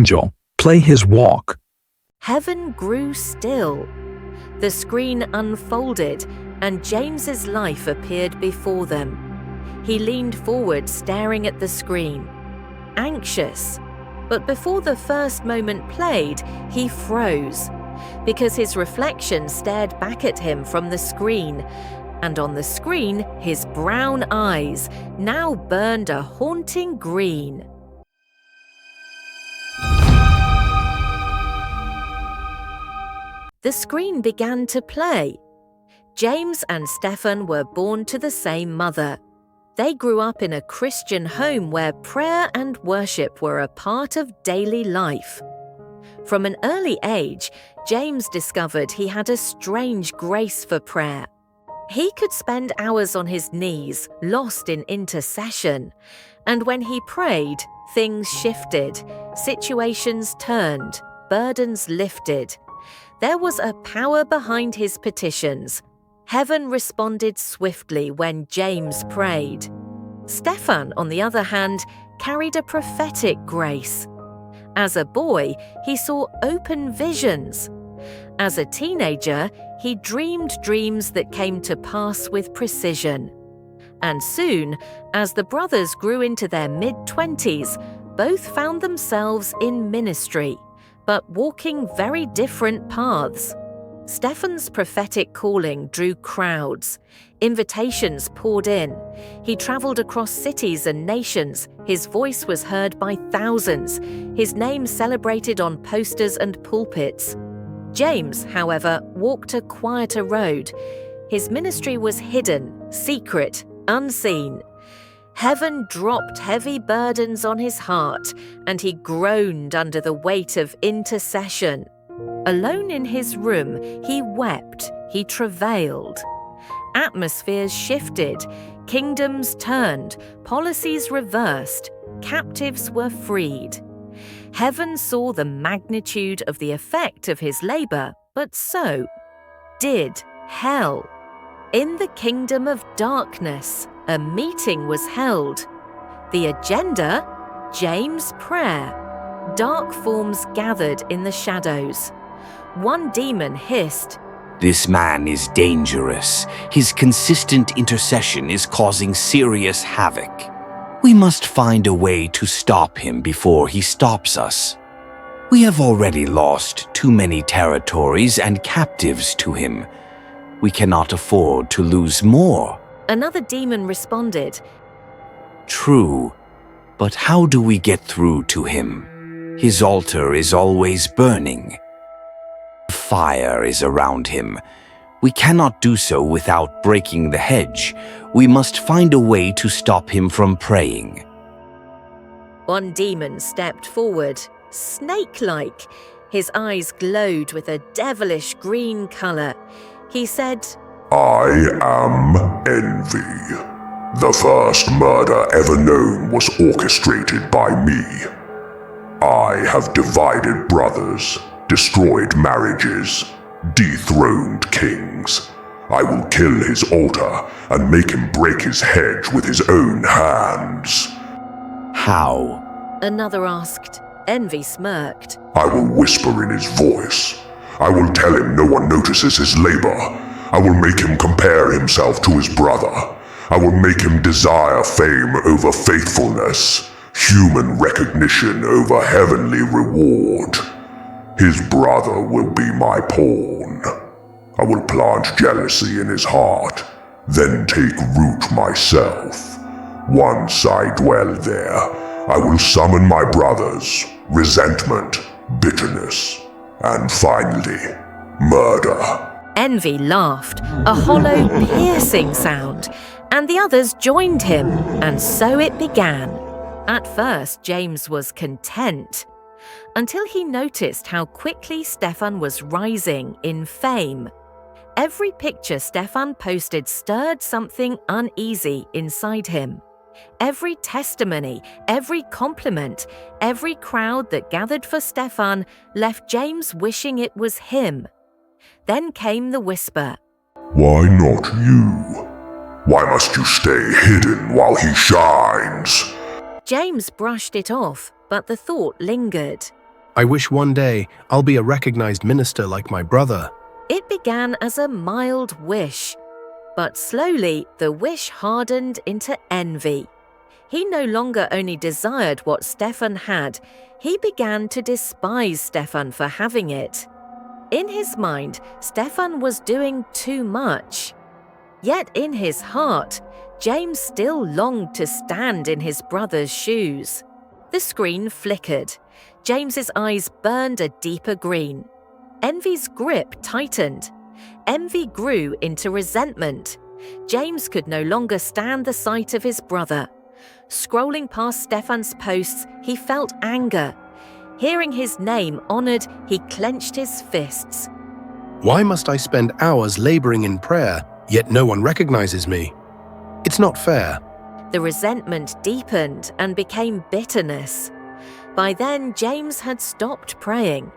angel play his walk. Heaven grew still. The screen unfolded, and James's life appeared before them. He leaned forward, staring at the screen, anxious. But before the first moment played, he froze, because his reflection stared back at him from the screen, and on the screen, his brown eyes now burned a haunting green. The screen began to play. James and Stefan were born to the same mother. They grew up in a Christian home where prayer and worship were a part of daily life. From an early age, James discovered he had a strange grace for prayer. He could spend hours on his knees, lost in intercession. And when he prayed, things shifted, situations turned, burdens lifted. There was a power behind his petitions. Heaven responded swiftly when James prayed. Stefan, on the other hand, carried a prophetic grace. As a boy, he saw open visions. As a teenager, he dreamed dreams that came to pass with precision. And soon, as the brothers grew into their mid-20s, both found themselves in ministry, but walking very different paths. Stefan's prophetic calling drew crowds. Invitations poured in. He traveled across cities and nations. His voice was heard by thousands. His name celebrated on posters and pulpits. James, however, walked a quieter road. His ministry was hidden, secret, unseen. Heaven dropped heavy burdens on his heart, and he groaned under the weight of intercession. Alone in his room, he wept, he travailed. Atmospheres shifted, kingdoms turned, policies reversed, captives were freed. Heaven saw the magnitude of the effect of his labor, but so did hell. In the kingdom of darkness, a meeting was held. The agenda? James' prayer. Dark forms gathered in the shadows. One demon hissed, "This man is dangerous. His consistent intercession is causing serious havoc. We must find a way to stop him before he stops us. We have already lost too many territories and captives to him. We cannot afford to lose more." Another demon responded, "True, but how do we get through to him? His altar is always burning. Fire is around him. We cannot do so without breaking the hedge. We must find a way to stop him from praying." One demon stepped forward, snake-like. His eyes glowed with a devilish green color. He said, "I am envy. The first murder ever known was orchestrated by me. I have divided brothers, destroyed marriages, dethroned kings. I will kill his altar and make him break his hedge with his own hands." "How?" another asked. Envy smirked. "I will whisper in his voice. I will tell him no one notices his labor. I will make him compare himself to his brother. I will make him desire fame over faithfulness, human recognition over heavenly reward. His brother will be my pawn. I will plant jealousy in his heart, then take root myself. Once I dwell there, I will summon my brothers, resentment, bitterness, and finally, murder." Envy laughed, a hollow, piercing sound, and the others joined him, and so it began. At first, James was content, until he noticed how quickly Stefan was rising in fame. Every picture Stefan posted stirred something uneasy inside him. Every testimony, every compliment, every crowd that gathered for Stefan left James wishing it was him. Then came the whisper, "Why not you? Why must you stay hidden while he shines?" James brushed it off, but the thought lingered. I wish one day I'll be a recognized minister like my brother. It began as a mild wish, but slowly the wish hardened into envy. He no longer only desired what Stefan had, he began to despise Stefan for having it. In his mind, Stefan was doing too much. Yet in his heart, James still longed to stand in his brother's shoes. The screen flickered. James's eyes burned a deeper green. Envy's grip tightened. Envy grew into resentment. James could no longer stand the sight of his brother. Scrolling past Stefan's posts, he felt anger. Hearing his name honored, he clenched his fists. Why must I spend hours laboring in prayer, yet no one recognizes me? It's not fair. The resentment deepened and became bitterness. By then, James had stopped praying.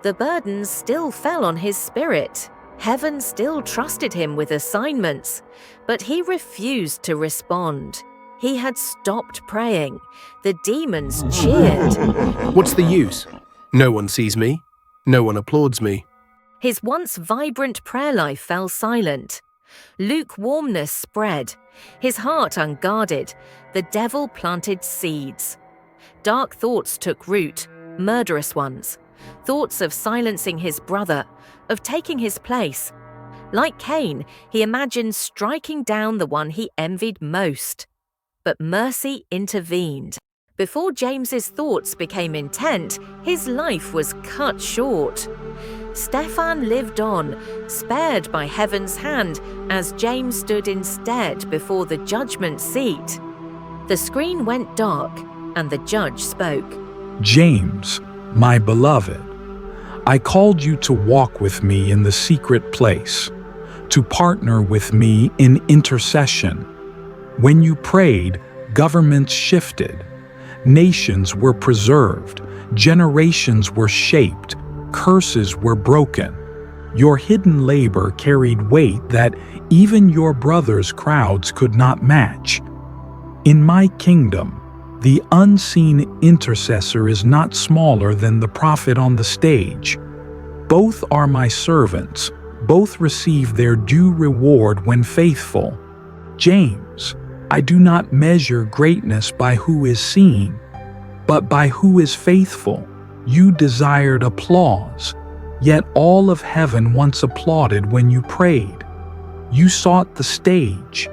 The burdens still fell on his spirit. Heaven still trusted him with assignments, but he refused to respond. He had stopped praying. The demons cheered. What's the use? No one sees me. No one applauds me. His once vibrant prayer life fell silent. Lukewarmness spread. His heart unguarded. The devil planted seeds. Dark thoughts took root, murderous ones. Thoughts of silencing his brother, of taking his place. Like Cain, he imagined striking down the one he envied most. But mercy intervened. Before James's thoughts became intent, his life was cut short. Stefan lived on, spared by heaven's hand, as James stood instead before the judgment seat. The screen went dark, and the judge spoke. James, my beloved, I called you to walk with me in the secret place, to partner with me in intercession. When you prayed, governments shifted, nations were preserved, generations were shaped, curses were broken. Your hidden labor carried weight that even your brother's crowds could not match. In my kingdom, the unseen intercessor is not smaller than the prophet on the stage. Both are my servants. Both receive their due reward when faithful. James, I do not measure greatness by who is seen, but by who is faithful. You desired applause, yet all of heaven once applauded when you prayed. You sought the stage,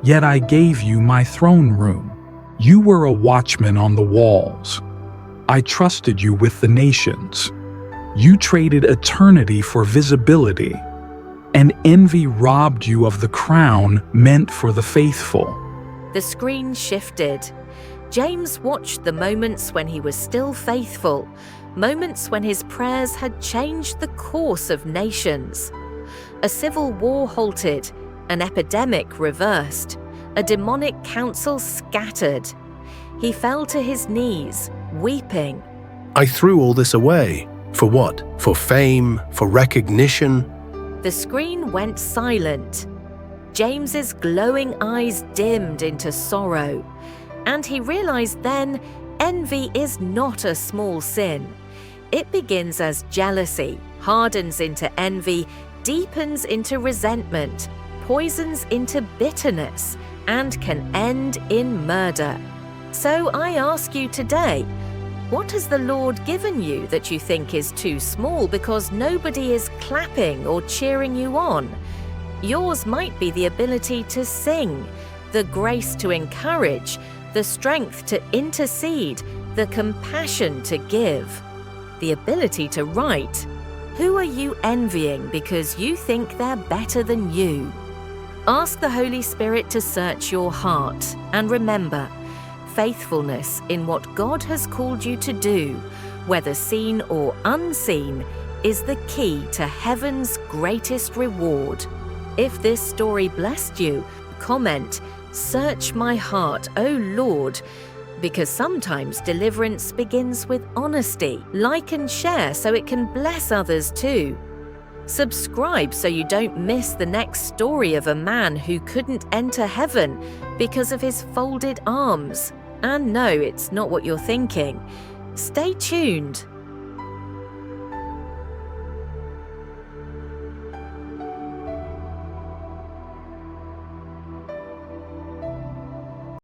yet I gave you my throne room. You were a watchman on the walls. I trusted you with the nations. You traded eternity for visibility, and envy robbed you of the crown meant for the faithful. The screen shifted. James watched the moments when he was still faithful, moments when his prayers had changed the course of nations. A civil war halted, an epidemic reversed, a demonic council scattered. He fell to his knees, weeping. I threw all this away. For what? For fame? For recognition? The screen went silent. James's glowing eyes dimmed into sorrow, and he realized then envy is not a small sin. It begins as jealousy, hardens into envy, deepens into resentment, poisons into bitterness, and can end in murder. So I ask you today, what has the Lord given you that you think is too small because nobody is clapping or cheering you on? Yours might be the ability to sing, the grace to encourage, the strength to intercede, the compassion to give, the ability to write. Who are you envying because you think they're better than you? Ask the Holy Spirit to search your heart, and remember, faithfulness in what God has called you to do, whether seen or unseen, is the key to heaven's greatest reward. If this story blessed you, comment, "Search my heart, O Lord," because sometimes deliverance begins with honesty. Like and share so it can bless others too. Subscribe so you don't miss the next story of a man who couldn't enter heaven because of his folded arms. And no, it's not what you're thinking. Stay tuned.